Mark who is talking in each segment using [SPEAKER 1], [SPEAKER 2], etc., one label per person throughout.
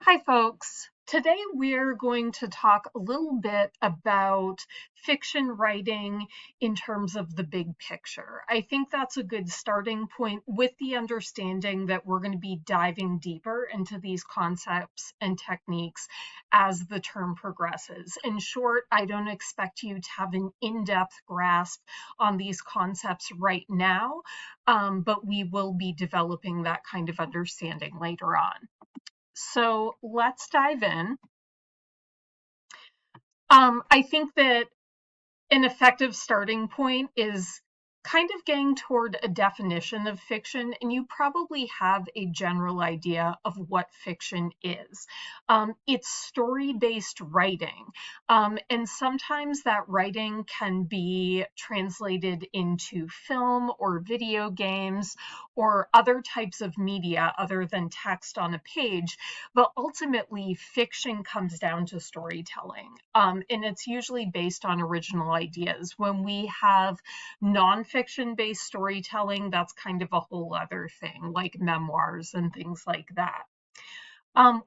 [SPEAKER 1] Hi, folks. Today we're going to talk a little bit about fiction writing in terms of the big picture. I think that's a good starting point with the understanding that we're going to be diving deeper into these concepts and techniques as the term progresses. In short, I don't expect you to have an in-depth grasp on these concepts right now, but we will be developing that kind of understanding later on. So let's dive in. I think that an effective starting point is kind of getting toward a definition of fiction, and you probably have a general idea of what fiction is. It's story-based writing, and sometimes that writing can be translated into film or video games or other types of media other than text on a page. But ultimately, fiction comes down to storytelling, and it's usually based on original ideas. When we have nonfiction based storytelling, that's kind of a whole other thing, like memoirs and things like that.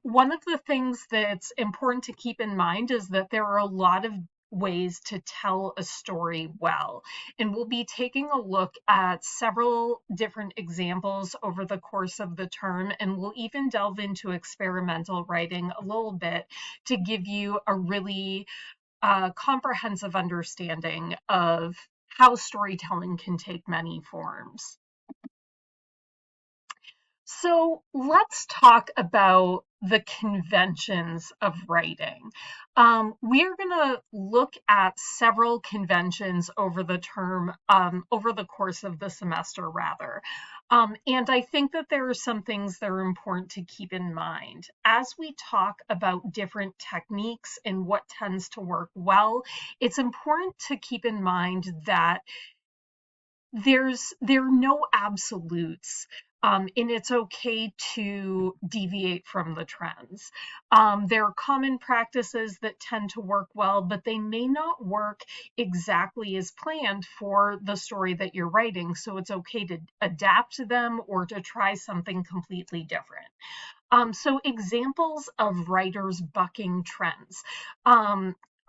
[SPEAKER 1] One of the things that's important to keep in mind is that there are a lot of ways to tell a story well. And we'll be taking a look at several different examples over the course of the term, and we'll even delve into experimental writing a little bit to give you a really comprehensive understanding of how storytelling can take many forms. So let's talk about the conventions of writing. We're going to look at several conventions over the term, over the course of the semester, rather. And I think that there are some things that are important to keep in mind. As we talk about different techniques and what tends to work well, it's important to keep in mind that there are no absolutes, and it's okay to deviate from the trends. There are common practices that tend to work well, but they may not work exactly as planned for the story that you're writing. So it's okay to adapt to them or to try something completely different. So examples of writers bucking trends.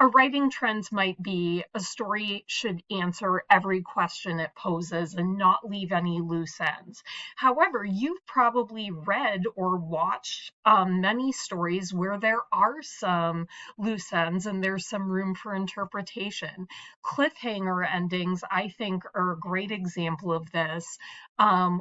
[SPEAKER 1] A writing trends might be a story should answer every question it poses and not leave any loose ends. However, you've probably read or watched many stories where there are some loose ends and there's some room for interpretation. Cliffhanger endings, I think, are a great example of this,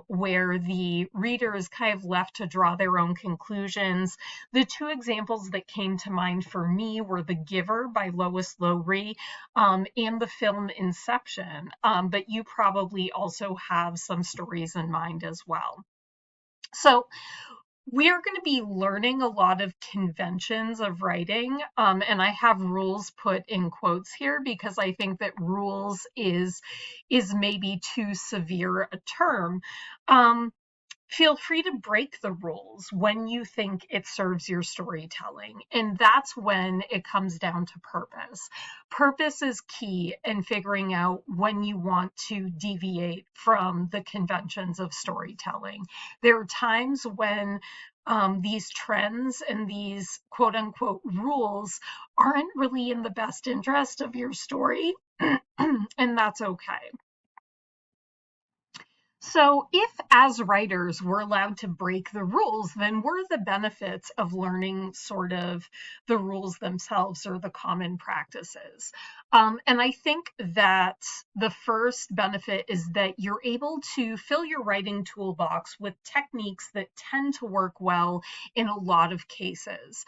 [SPEAKER 1] where the reader is kind of left to draw their own conclusions. The two examples that came to mind for me were The Giver by Lois Lowry, and the film Inception, but you probably also have some stories in mind as well. So we are going to be learning a lot of conventions of writing, and I have rules put in quotes here because I think that rules is maybe too severe a term. Feel free to break the rules when you think it serves your storytelling. And that's when it comes down to purpose. Purpose is key in figuring out when you want to deviate from the conventions of storytelling. There are times when these trends and these quote unquote rules aren't really in the best interest of your story, and that's okay. So, if as writers we're allowed to break the rules, then what are the benefits of learning sort of the rules themselves or the common practices? And I think that the first benefit is that you're able to fill your writing toolbox with techniques that tend to work well in a lot of cases.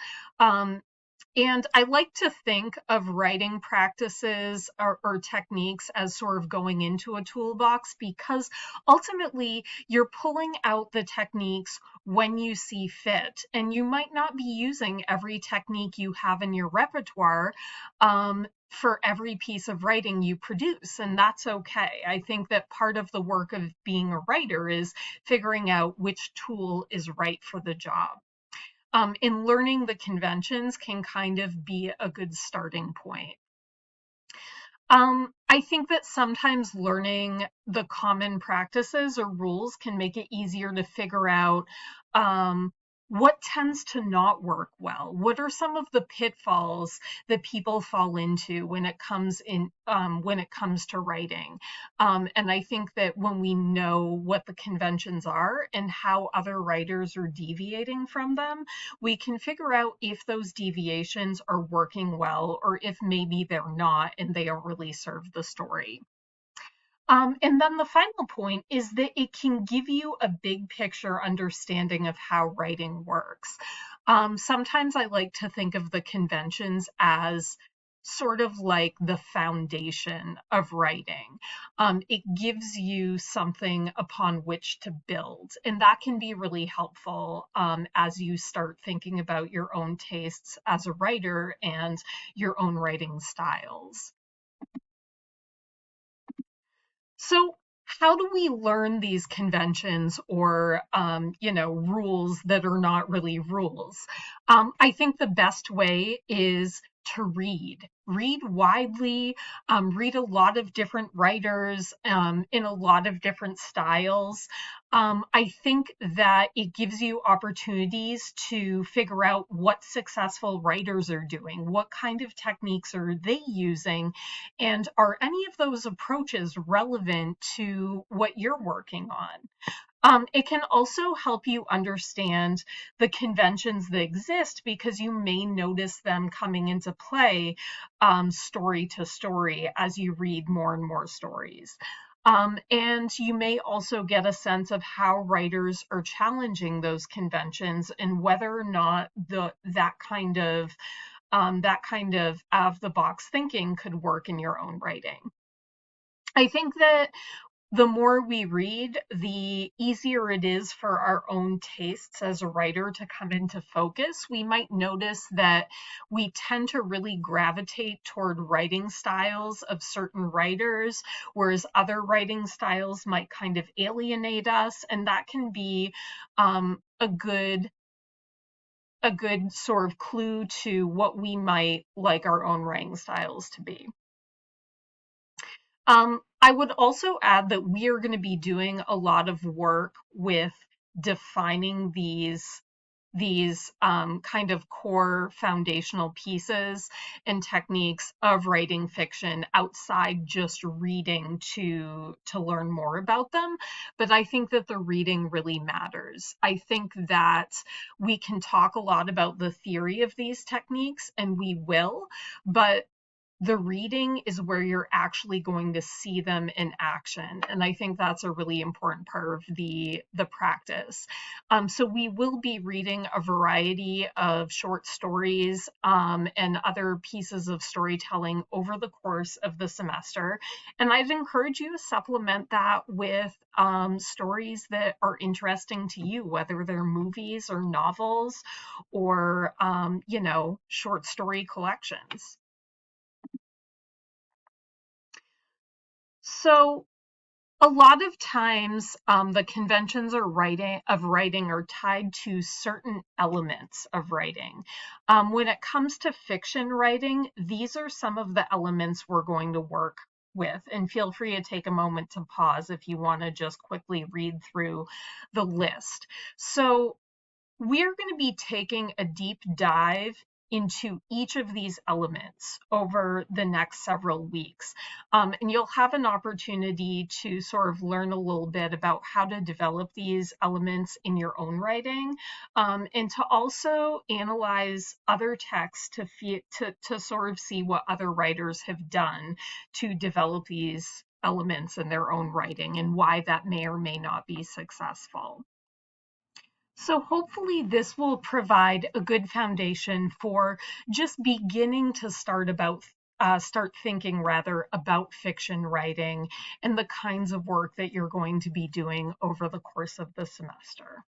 [SPEAKER 1] And I like to think of writing practices or techniques as sort of going into a toolbox because ultimately you're pulling out the techniques when you see fit. And you might not be using every technique you have in your repertoire for every piece of writing you produce, and that's okay. I think that part of the work of being a writer is figuring out which tool is right for the job. And learning the conventions can kind of be a good starting point. I think that sometimes learning the common practices or rules can make it easier to figure out what tends to not work well? What are some of the pitfalls that people fall into when it comes to writing? And I think that when we know what the conventions are and how other writers are deviating from them, we can figure out if those deviations are working well or if maybe they're not and they don't really serve the story. And then the final point is that it can give you a big picture understanding of how writing works. Sometimes I like to think of the conventions as sort of like the foundation of writing. It gives you something upon which to build, and that can be really helpful as you start thinking about your own tastes as a writer and your own writing styles. So, how do we learn these conventions or, rules that are not really rules? I think the best way is to read. Read widely, read a lot of different writers in a lot of different styles. I think that it gives you opportunities to figure out what successful writers are doing, what kind of techniques are they using, and are any of those approaches relevant to what you're working on? It can also help you understand the conventions that exist because you may notice them coming into play story to story as you read more and more stories. And you may also get a sense of how writers are challenging those conventions and whether or not that kind of the box thinking could work in your own writing. I think that the more we read, the easier it is for our own tastes as a writer to come into focus. We might notice that we tend to really gravitate toward writing styles of certain writers, whereas other writing styles might kind of alienate us, and that can be a good sort of clue to what we might like our own writing styles to be. I would also add that we are going to be doing a lot of work with defining these kind of core foundational pieces and techniques of writing fiction outside just reading to learn more about them. But I think that the reading really matters. I think that we can talk a lot about the theory of these techniques, and we will, but the reading is where you're actually going to see them in action, and I think that's a really important part of the practice. So we will be reading a variety of short stories and other pieces of storytelling over the course of the semester, and I'd encourage you to supplement that with stories that are interesting to you, whether they're movies or novels or short story collections. So a lot of times, the conventions of writing are tied to certain elements of writing. When it comes to fiction writing, these are some of the elements we're going to work with. And feel free to take a moment to pause if you want to just quickly read through the list. So we're going to be taking a deep dive into each of these elements over the next several weeks. And you'll have an opportunity to sort of learn a little bit about how to develop these elements in your own writing, and to also analyze other texts to sort of see what other writers have done to develop these elements in their own writing and why that may or may not be successful. So hopefully this will provide a good foundation for just beginning to start thinking rather about fiction writing and the kinds of work that you're going to be doing over the course of the semester.